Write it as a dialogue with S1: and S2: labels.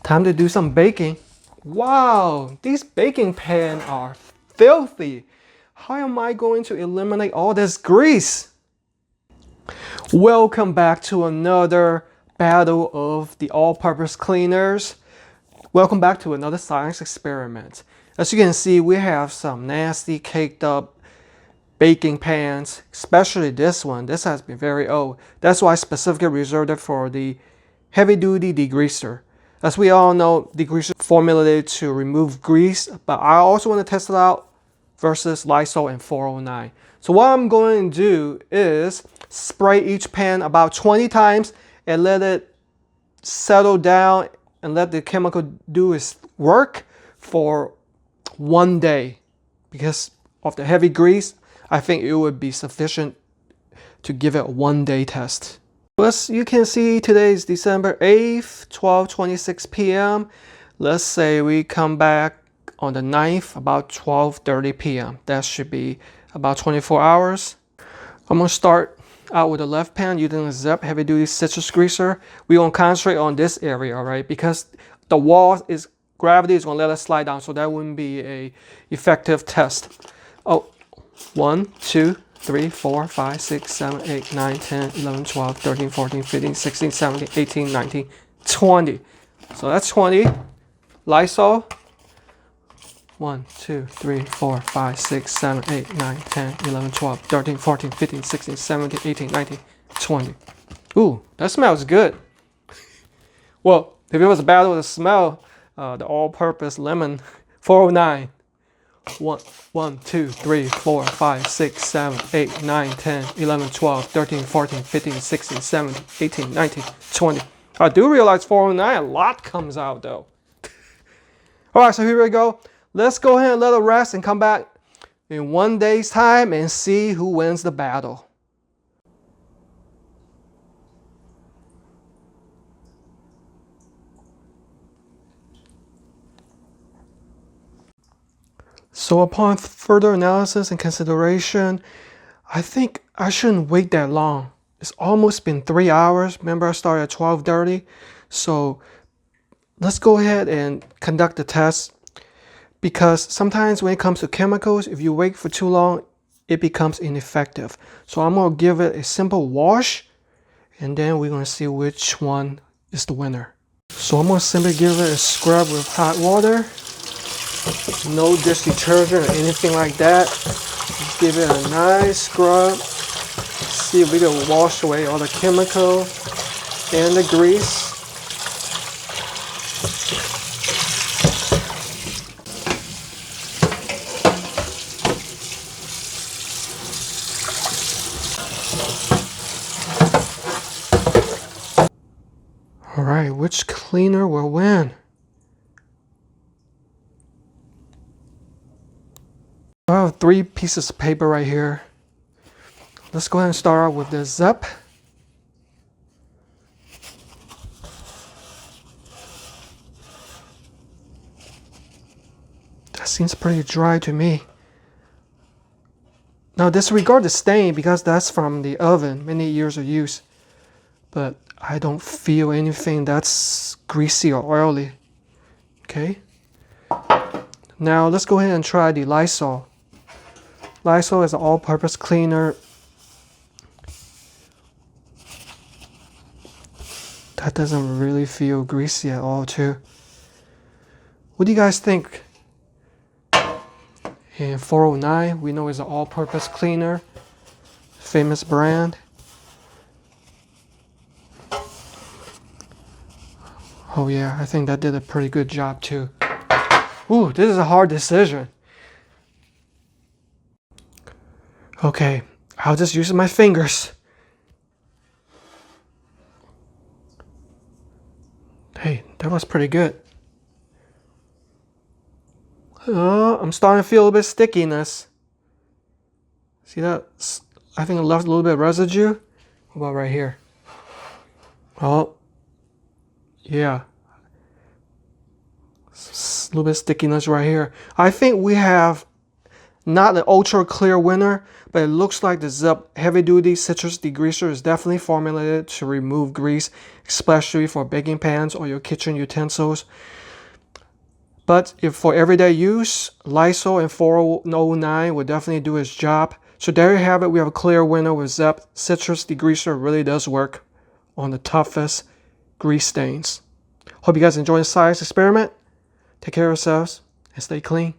S1: Time to do some baking. Wow, these baking pans are filthy. How am I going to eliminate all this grease? Welcome back to another battle of the all-purpose cleaners. Welcome back to another science experiment. As you can see, we have some nasty caked up baking pans, especially this one. This has been very old. That's why I specifically reserved it for the heavy-duty degreaser. As we all know, degreaser is formulated to remove grease, but I also want to test it out versus Lysol and 409. So what I'm going to do is spray each pan about 20 times and let it settle down and let the chemical do its work for 1 day. Because of the heavy grease, I think it would be sufficient to give it a 1-day test. As you can see, today is December 8th, 12:26 p.m. Let's say we come back on the 9th about 12:30 p.m. That should be about 24 hours. I'm going to start out with the left pan using a Zep heavy duty citrus greaser. We're going to concentrate on this area, all right? Because the wall is, gravity is going to let us slide down, so that wouldn't be a effective test. Oh, 1, 2, 3, 4, 5, 6, 7, 8, 9, 10, 11, 12, 13, 14, 15, 16, 17, 18, 19, 20. So that's 20. Lysol. 1, 2, 3, 4, 5, 6, 7, 8, 9, 10, 11, 12, 13, 14, 15, 16, 17, 18, 19, 20. Ooh, that smells good. Well, if it was a battle with the smell, the all-purpose lemon 409. 1, 2, 3, 4, 5, 6, 7, 8, 9, 10, 11, 12, 13, 14, 15, 16, 17, 18, 19, 20. I do realize 409, a lot comes out though. Alright, so here we go. Let's go ahead and let it rest and come back in 1 day's time and see who wins the battle. So upon further analysis and consideration, I think I shouldn't wait that long. It's almost been 3 hours. Remember, I started at 12:30. So let's go ahead and conduct the test. Because sometimes when it comes to chemicals, if you wait for too long, it becomes ineffective. So I'm going to give it a simple wash, and then we're going to see which one is the winner. So I'm going to simply give it a scrub with hot water. No dish detergent or anything like that. Just give it a nice scrub. See if we can wash away all the chemical and the grease. Alright, which cleaner will win? I have 3 pieces of paper right here. Let's go ahead and start out with the Zep. That seems pretty dry to me. Now disregard the stain because that's from the oven, many years of use. But I don't feel anything that's greasy or oily. Okay. Now let's go ahead and try the Lysol. Lysol is an all-purpose cleaner. That doesn't really feel greasy at all too. What do you guys think? And 409, we know is an all-purpose cleaner. Famous brand. Oh yeah, I think that did a pretty good job too. Ooh, this is a hard decision. Okay, I'll just use my fingers. Hey, that was pretty good. I'm starting to feel a little bit stickiness. See that? I think I left a little bit of residue. What about right here? Oh, yeah. A little bit of stickiness right here. I think we have Not an ultra clear winner, but it looks like the Zep Heavy Duty Citrus Degreaser is definitely formulated to remove grease, especially for baking pans or your kitchen utensils. But if for everyday use, Lysol and 409 will definitely do its job. So there you have it. We have a clear winner with Zep Citrus Degreaser. It really does work on the toughest grease stains. Hope you guys enjoy the science experiment. Take care of yourselves and stay clean.